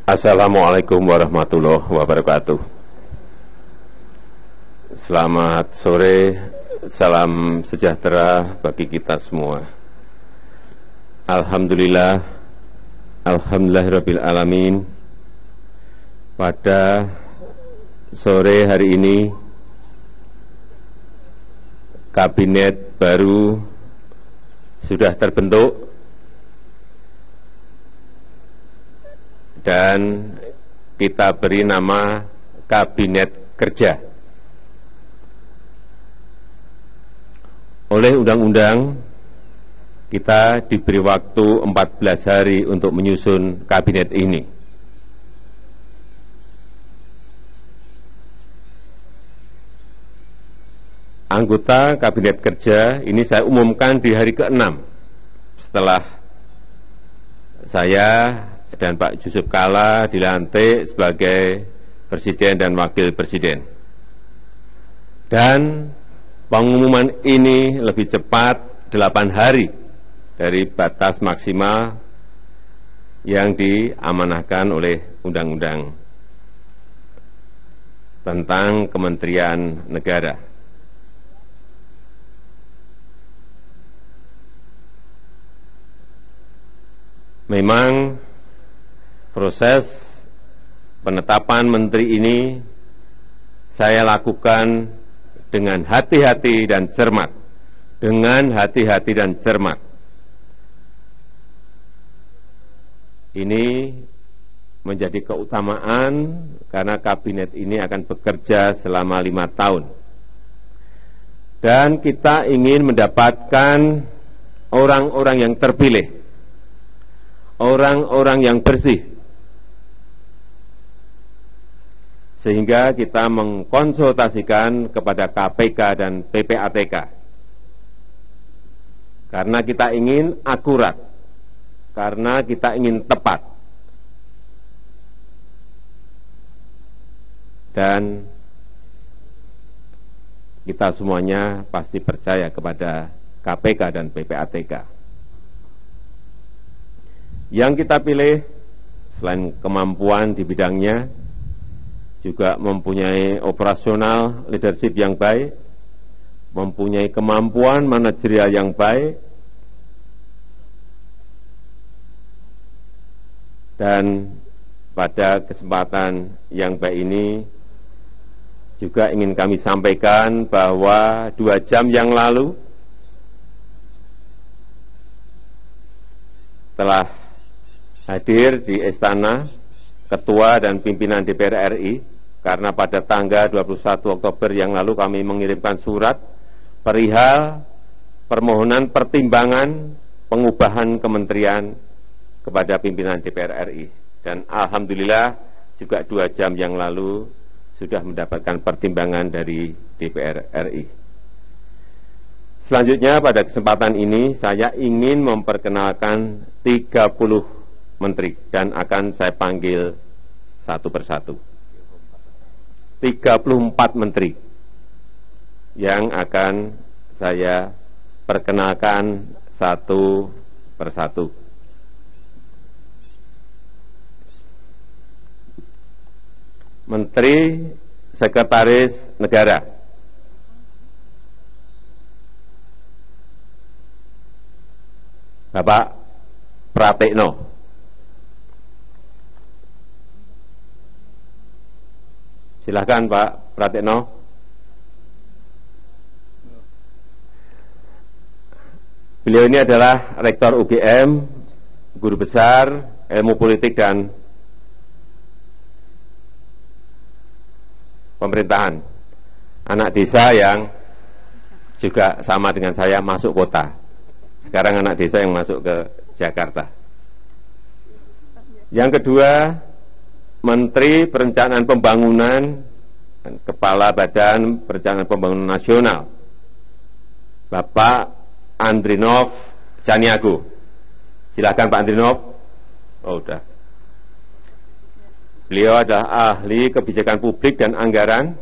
Assalamualaikum warahmatullahi wabarakatuh. Selamat sore, salam sejahtera bagi kita semua. Alhamdulillah, alhamdulillahirabbil alamin. Pada sore hari ini, kabinet baru sudah terbentuk dan kita beri nama Kabinet Kerja. Oleh undang-undang, kita diberi waktu 14 hari untuk menyusun kabinet ini. Anggota Kabinet Kerja ini saya umumkan di hari ke-6 setelah saya dan Pak Yusuf Kalla dilantik sebagai Presiden dan Wakil Presiden. Dan pengumuman ini lebih cepat 8 hari dari batas maksimal yang diamanahkan oleh Undang-Undang tentang Kementerian Negara. Memang proses penetapan menteri ini saya lakukan dengan hati-hati dan cermat. Dengan hati-hati dan cermat. Ini menjadi keutamaan karena kabinet ini akan bekerja selama 5 tahun. Dan kita ingin mendapatkan orang-orang yang terpilih, orang-orang yang bersih, sehingga kita mengkonsultasikan kepada KPK dan PPATK karena kita ingin akurat, karena kita ingin tepat, dan kita semuanya pasti percaya kepada KPK dan PPATK. Yang kita pilih selain kemampuan di bidangnya, juga mempunyai operasional leadership yang baik, mempunyai kemampuan manajerial yang baik, dan pada kesempatan yang baik ini juga ingin kami sampaikan bahwa 2 jam yang lalu telah hadir di Istana Ketua dan Pimpinan DPR RI, karena pada tanggal 21 Oktober yang lalu kami mengirimkan surat perihal permohonan pertimbangan pengubahan kementerian kepada pimpinan DPR RI. Dan alhamdulillah juga 2 jam yang lalu sudah mendapatkan pertimbangan dari DPR RI. Selanjutnya pada kesempatan ini saya ingin memperkenalkan 30 menteri dan akan saya panggil satu persatu. 34 menteri yang akan saya perkenalkan satu persatu. Menteri Sekretaris Negara, Bapak Pratikno. Silakan Pak Pratikno. Beliau ini adalah Rektor UGM, Guru Besar Ilmu Politik dan Pemerintahan, anak desa yang juga sama dengan saya masuk kota. Sekarang anak desa yang masuk ke Jakarta. Yang kedua, Menteri Perencanaan Pembangunan dan Kepala Badan Perencanaan Pembangunan Nasional, Bapak Andrinov Caniago. Silakan Pak Andrinov. Oh, udah. Beliau adalah ahli kebijakan publik dan anggaran,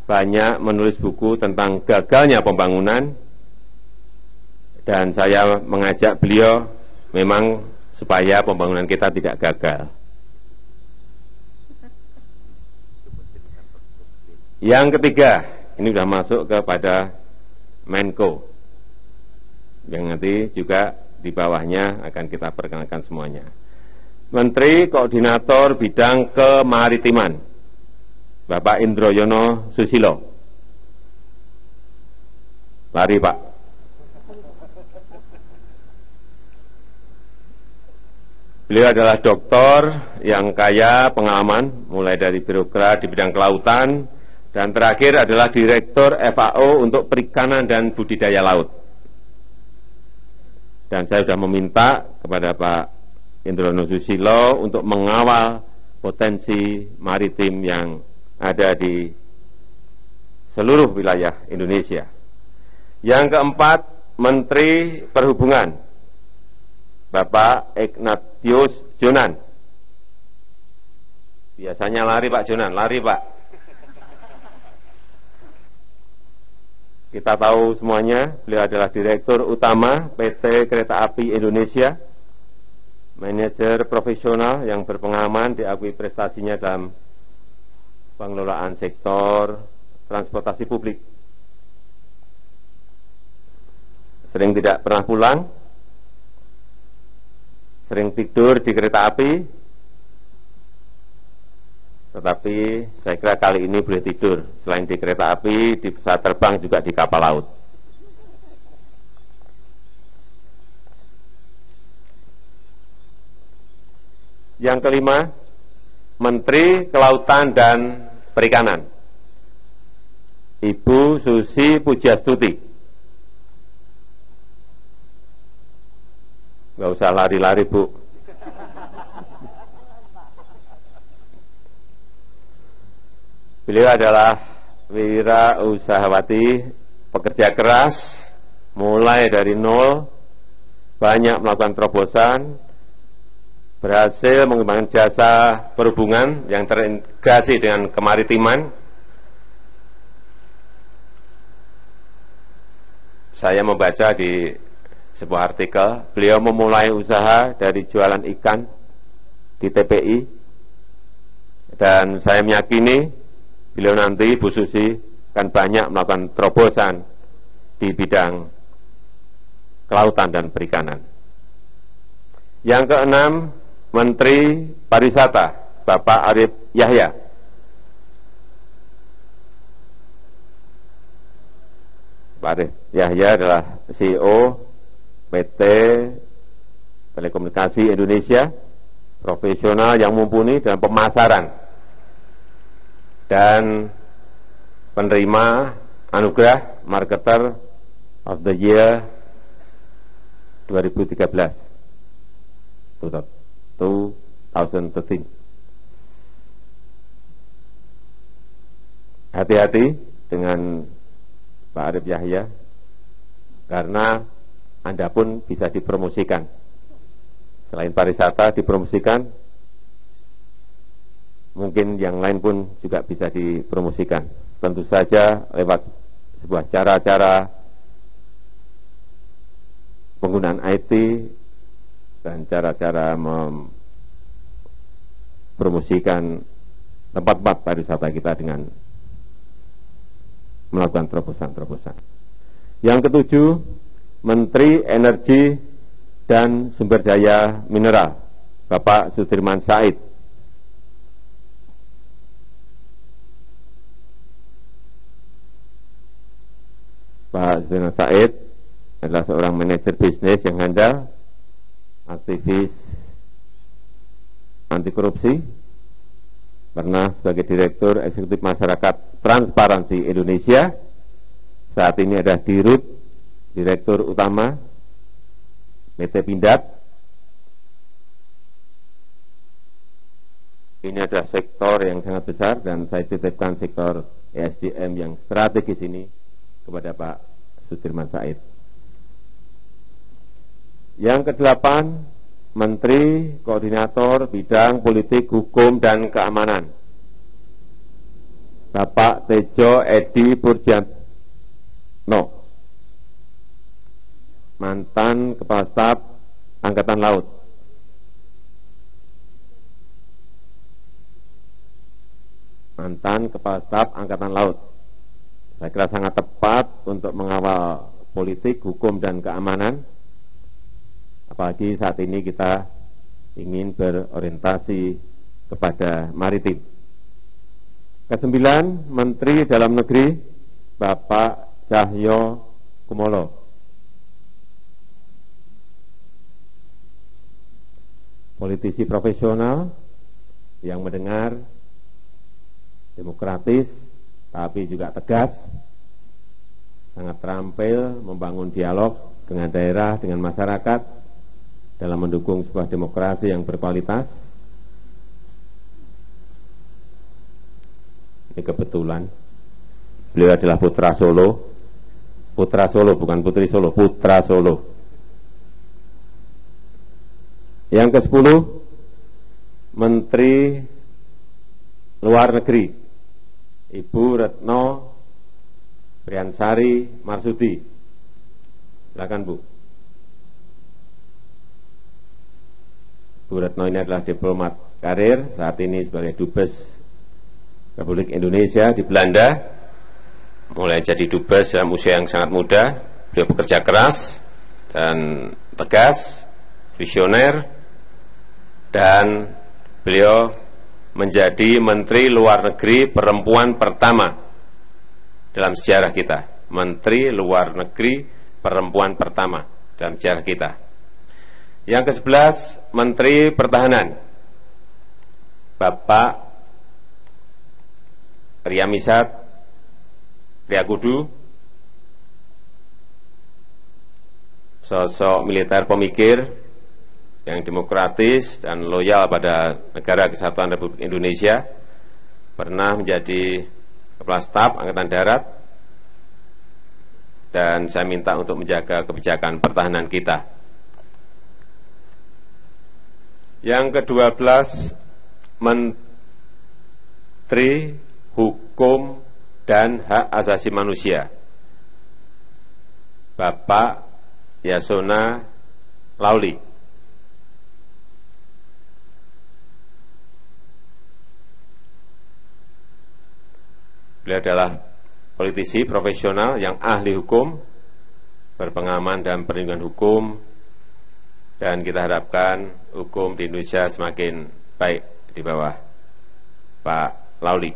banyak menulis buku tentang gagalnya pembangunan, dan saya mengajak beliau memang supaya pembangunan kita tidak gagal. Yang ketiga, ini sudah masuk kepada Menko, yang nanti juga di bawahnya akan kita perkenalkan semuanya. Menteri Koordinator Bidang Kemaritiman, Bapak Indroyono Susilo. Lari, Pak. Beliau adalah doktor yang kaya pengalaman, mulai dari birokrat di bidang kelautan, dan terakhir adalah Direktur FAO untuk perikanan dan budidaya laut. Dan saya sudah meminta kepada Pak Indroyono Susilo untuk mengawal potensi maritim yang ada di seluruh wilayah Indonesia. Yang keempat, Menteri Perhubungan, Bapak Ignatius Jonan. Biasanya lari Pak Jonan, lari Pak. Kita tahu semuanya, beliau adalah Direktur Utama PT Kereta Api Indonesia, manajer profesional yang berpengalaman, diakui prestasinya dalam pengelolaan sektor transportasi publik. Sering tidak pernah pulang, sering tidur di kereta api, tetapi saya kira kali ini boleh tidur. Selain di kereta api, di pesawat terbang, juga di kapal laut. Yang kelima, Menteri Kelautan dan Perikanan, Ibu Susi Pujiastuti. Nggak usah lari-lari, Bu. Beliau adalah wirausahawanti, pekerja keras, mulai dari nol, banyak melakukan terobosan, berhasil mengembangkan jasa perhubungan yang terintegrasi dengan kemaritiman. Saya membaca di sebuah artikel, beliau memulai usaha dari jualan ikan di TPI, dan saya meyakini beliau nanti, Bu Susi, akan banyak melakukan terobosan di bidang kelautan dan perikanan. Yang keenam, Menteri Pariwisata, Bapak Arief Yahya. Pak Arief Yahya adalah CEO PT Telekomunikasi Indonesia, profesional yang mumpuni dalam pemasaran dan penerima anugerah Marketer of the Year 2013. Hati-hati dengan Pak Arief Yahya, karena Anda pun bisa dipromosikan. Selain pariwisata dipromosikan, mungkin yang lain pun juga bisa dipromosikan. Tentu saja lewat sebuah cara-cara penggunaan IT dan cara-cara mempromosikan tempat-tempat pariwisata kita dengan melakukan terobosan-terobosan. Yang ketujuh, Menteri Energi dan Sumber Daya Mineral, Bapak Sudirman Said. Pak Sudirman Said adalah seorang manajer bisnis yang handal, aktivis anti korupsi, pernah sebagai Direktur Eksekutif Masyarakat Transparansi Indonesia, saat ini ada Dirut Direktur Utama PT Pindad. Ini adalah sektor yang sangat besar, dan saya titipkan sektor ESDM yang strategis ini kepada Pak Sudirman Said. Yang kedelapan, Menteri Koordinator Bidang Politik, Hukum, dan Keamanan, Bapak Tejo Edi Purjantno, mantan Kepala Staf Angkatan Laut. mantan Kepala Staf Angkatan Laut. Saya kira sangat tepat untuk mengawal politik, hukum, dan keamanan. Apalagi saat ini kita ingin berorientasi kepada maritim. Kesembilan, Menteri Dalam Negeri Bapak Cahyo Kumolo. Politisi profesional yang mendengar, demokratis, tapi juga tegas, sangat terampil membangun dialog dengan daerah, dengan masyarakat, dalam mendukung sebuah demokrasi yang berkualitas. Ini kebetulan, beliau adalah putra Solo, bukan putri Solo, putra Solo. Yang ke-10, Menteri Luar Negeri Ibu Retno Priyansari Marsudi. Silakan Bu. Bu Retno ini adalah diplomat karir, saat ini sebagai Dubes Republik Indonesia di Belanda. Mulai jadi Dubes dalam usia yang sangat muda. Beliau bekerja keras dan tegas, visioner, dan beliau menjadi Menteri Luar Negeri perempuan pertama dalam sejarah kita. Menteri Luar Negeri perempuan pertama dalam sejarah kita. Yang ke-11, Menteri Pertahanan Bapak Riyamisat Riyakudu, sosok militer pemikir yang demokratis dan loyal pada Negara Kesatuan Republik Indonesia, pernah menjadi Kepala Staf Angkatan Darat, dan saya minta untuk menjaga kebijakan pertahanan kita. Yang ke-12, Menteri Hukum dan Hak Asasi Manusia Bapak Yasona Lauli. Beliau adalah politisi profesional yang ahli hukum, berpengalaman dalam perlindungan hukum, dan kita harapkan hukum di Indonesia semakin baik di bawah Pak Lauli.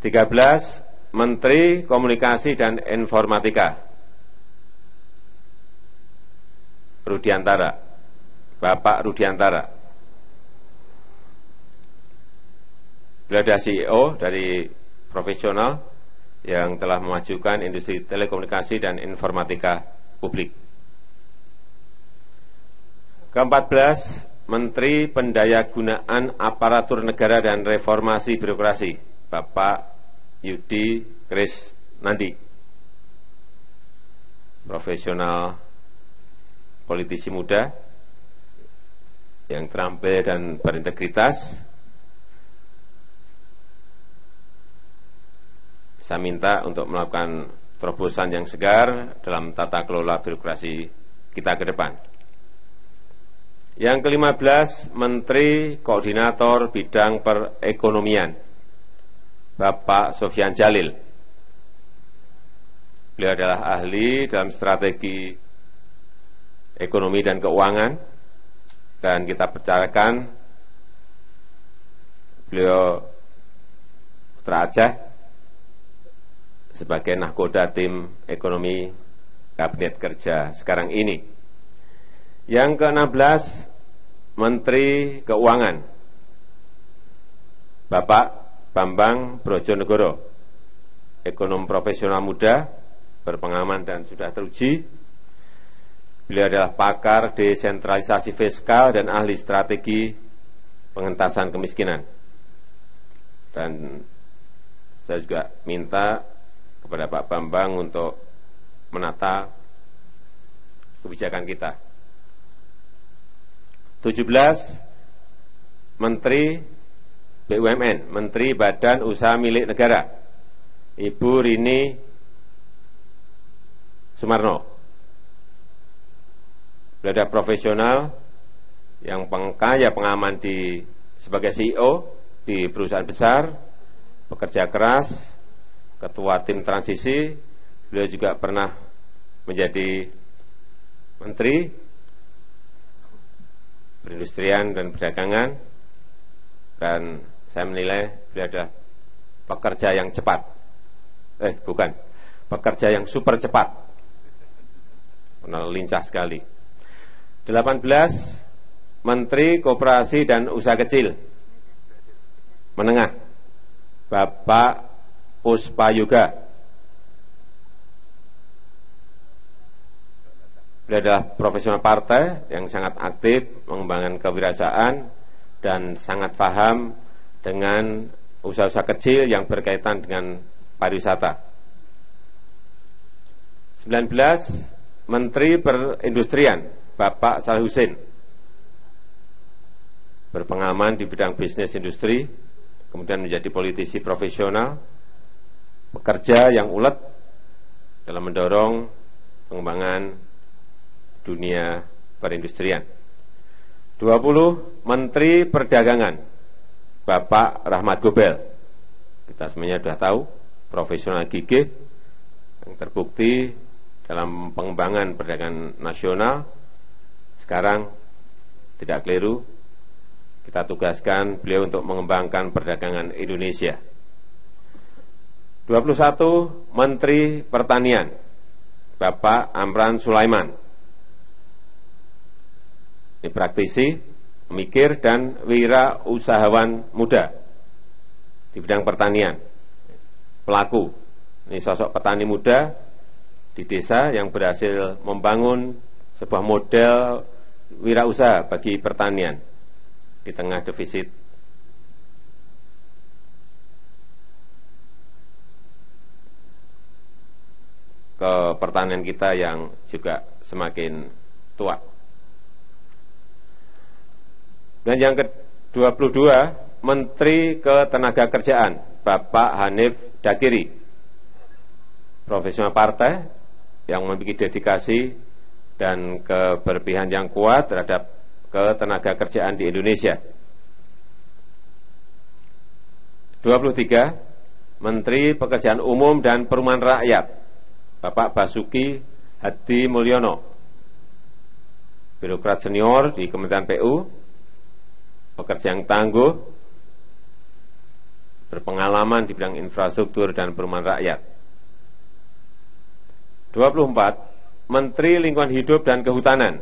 13, Menteri Komunikasi dan Informatika Rudiantara, Bapak Rudiantara. Beliau adalah CEO dari profesional yang telah memajukan industri telekomunikasi dan informatika publik. Ke-14, Menteri Pendayagunaan Aparatur Negara dan Reformasi Birokrasi, Bapak Yudi Krisnandi, profesional politisi muda yang terampil dan berintegritas. Saya minta untuk melakukan terobosan yang segar dalam tata kelola birokrasi kita ke depan. Yang ke-15, Menteri Koordinator Bidang Perekonomian, Bapak Sofyan Jalil. Beliau adalah ahli dalam strategi ekonomi dan keuangan, dan kita percayakan beliau putra Aceh sebagai nahkoda tim ekonomi Kabinet Kerja sekarang ini. Yang ke-16, Menteri Keuangan, Bapak Bambang Brojonegoro, ekonom profesional muda, berpengalaman dan sudah teruji. Beliau adalah pakar desentralisasi fiskal dan ahli strategi pengentasan kemiskinan. Dan saya juga minta kepada Pak Bambang untuk menata kebijakan kita. 17, Menteri BUMN, Menteri Badan Usaha Milik Negara, Ibu Rini Sumarno. Beliau adalah profesional yang kaya pengalaman sebagai CEO di perusahaan besar, pekerja keras, ketua tim transisi. Beliau juga pernah menjadi menteri perindustrian dan perdagangan, dan saya menilai beliau adalah pekerja yang cepat. Pekerja yang super cepat. Karena lincah sekali. 18, Menteri Koperasi dan Usaha Kecil Menengah, Bapak Puspayoga. Beliau adalah profesional partai yang sangat aktif mengembangkan kewirausahaan dan sangat paham dengan usaha-usaha kecil yang berkaitan dengan pariwisata. 19, Menteri Perindustrian, Bapak Saleh Husin, berpengalaman di bidang bisnis industri, kemudian menjadi politisi profesional, pekerja yang ulet dalam mendorong pengembangan dunia perindustrian. 20, Menteri Perdagangan, Bapak Rahmat Gobel. Kita semuanya sudah tahu, profesional gigih yang terbukti dalam pengembangan perdagangan nasional. Sekarang tidak keliru, kita tugaskan beliau untuk mengembangkan perdagangan Indonesia. 21, Menteri Pertanian, Bapak Amran Sulaiman. Ini praktisi, pemikir dan wirausahawan muda di bidang pertanian. Pelaku, ini sosok petani muda di desa yang berhasil membangun sebuah model wirausaha bagi pertanian di tengah defisit ke pertanian kita yang juga semakin tua. Dan yang ke-22, Menteri Ketenagakerjaan, Bapak Hanif Dakiri, profesional partai yang memiliki dedikasi dan keberpihakan yang kuat terhadap ketenagakerjaan di Indonesia. 23, Menteri Pekerjaan Umum dan Perumahan Rakyat, Bapak Basuki Hadi Mulyono, birokrat senior di Kementerian PU, pekerja yang tangguh, berpengalaman di bidang infrastruktur dan perumahan rakyat. 24, Menteri Lingkungan Hidup dan Kehutanan,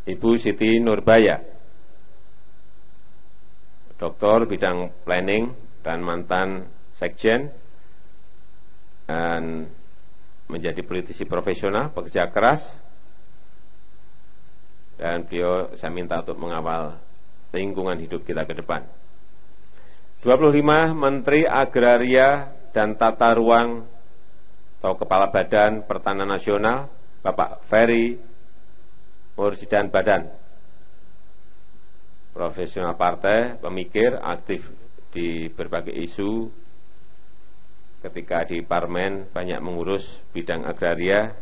Ibu Siti Nurbaya, doktor bidang planning dan mantan sekjen, dan menjadi politisi profesional, pekerja keras, dan beliau saya minta untuk mengawal lingkungan hidup kita ke depan. 25, Menteri Agraria dan Tata Ruang atau Kepala Badan Pertanahan Nasional, Bapak Ferry Mursidan Badan, profesional partai, pemikir, aktif di berbagai isu. Ketika di Parmen banyak mengurus bidang agraria,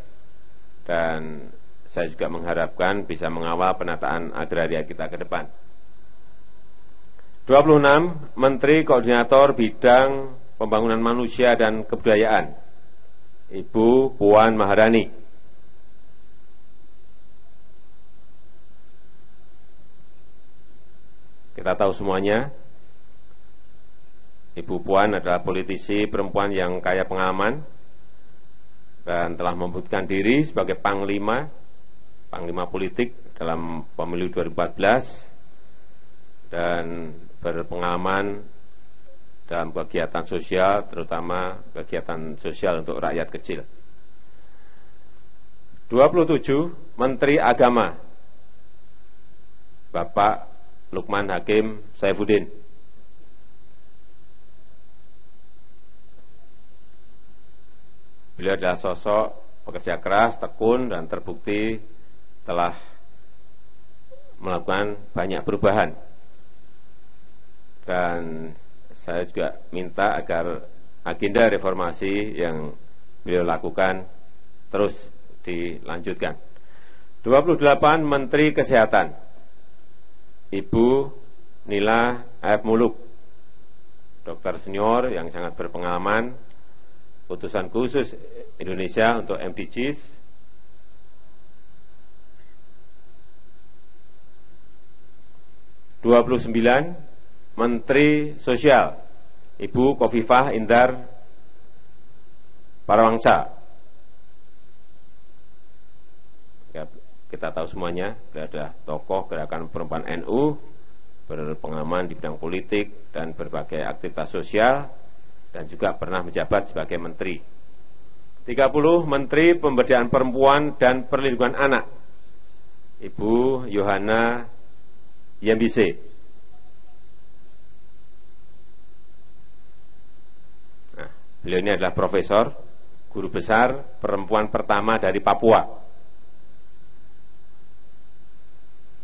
dan saya juga mengharapkan bisa mengawal penataan agraria kita ke depan. 26, Menteri Koordinator Bidang Pembangunan Manusia dan Kebudayaan, Ibu Puan Maharani. Kita tahu semuanya, Ibu Puan adalah politisi perempuan yang kaya pengalaman dan telah membuktikan diri sebagai panglima politik dalam pemilu 2014 dan berpengalaman dalam kegiatan sosial, terutama kegiatan sosial untuk rakyat kecil. 27, Menteri Agama, Bapak Lukman Hakim Saifuddin. Beliau adalah sosok pekerja keras, tekun, dan terbukti telah melakukan banyak perubahan. Dan saya juga minta agar agenda reformasi yang beliau lakukan terus dilanjutkan. 28, Menteri Kesehatan, Ibu Nila F. Muluk, dokter senior yang sangat berpengalaman, utusan khusus Indonesia untuk MDGs, (29) Menteri Sosial Ibu Khofifah Indar Parawangsa. Ya, kita tahu semuanya, dia adalah tokoh gerakan perempuan NU, berpengalaman di bidang politik dan berbagai aktivitas sosial, dan juga pernah menjabat sebagai menteri. 30 Menteri Pemberdayaan Perempuan dan Perlindungan Anak Ibu Yohana Yembise. Nah, beliau ini adalah profesor, guru besar perempuan pertama dari Papua,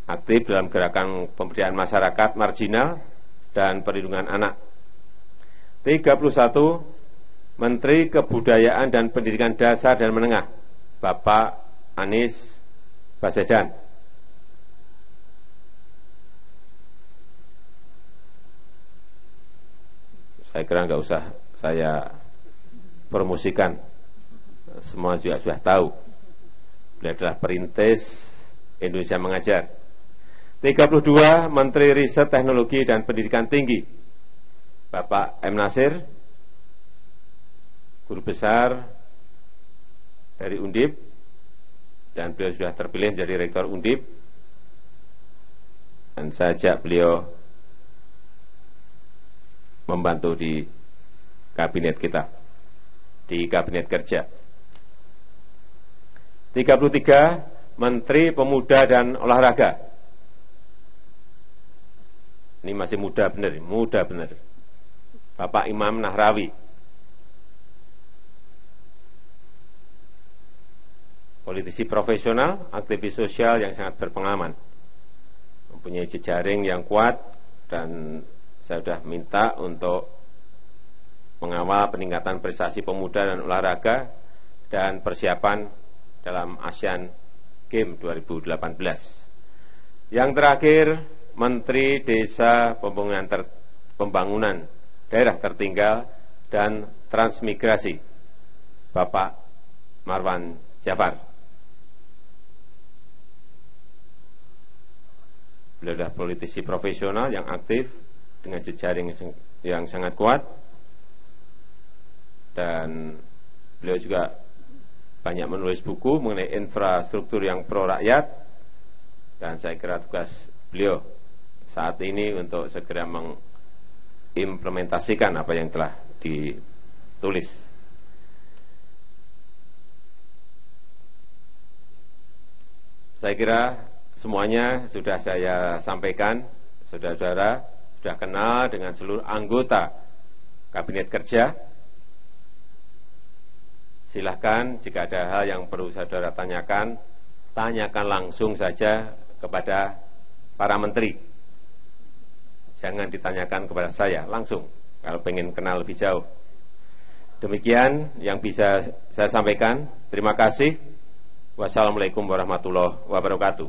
aktif dalam gerakan pemberdayaan masyarakat marginal dan perlindungan anak. 31 Menteri Kebudayaan dan Pendidikan Dasar dan Menengah Bapak Anies Baswedan. Saya kira nggak usah saya promosikan, semua juga sudah tahu. Beliau adalah perintis Indonesia Mengajar. 32 Menteri Riset Teknologi dan Pendidikan Tinggi Bapak M. Nasir, guru besar dari Undip, dan beliau sudah terpilih menjadi rektor Undip, dan saya ajak beliau membantu di kabinet kita, di kabinet kerja. 33 Menteri Pemuda dan Olahraga. Ini masih muda benar, Bapak Imam Nahrawi, politisi profesional, aktivis sosial yang sangat berpengalaman, mempunyai jejaring yang kuat, dan saya sudah minta untuk mengawal peningkatan prestasi pemuda dan olahraga dan persiapan dalam ASEAN Games 2018. Yang terakhir, Menteri Desa Pembangunan Daerah Tertinggal dan Transmigrasi Bapak Marwan Jafar. Beliau adalah politisi profesional yang aktif dengan jejaring yang sangat kuat, dan beliau juga banyak menulis buku mengenai infrastruktur yang pro rakyat, dan saya kira tugas beliau saat ini untuk segera mengimplementasikan apa yang telah ditulis. Saya kira semuanya sudah saya sampaikan. Saudara-saudara sudah kenal dengan seluruh anggota kabinet kerja. Silahkan jika ada hal yang perlu saudara tanyakan, tanyakan langsung saja kepada para menteri. Jangan ditanyakan kepada saya langsung kalau pengen kenal lebih jauh. Demikian yang bisa saya sampaikan. Terima kasih. Wassalamualaikum warahmatullahi wabarakatuh.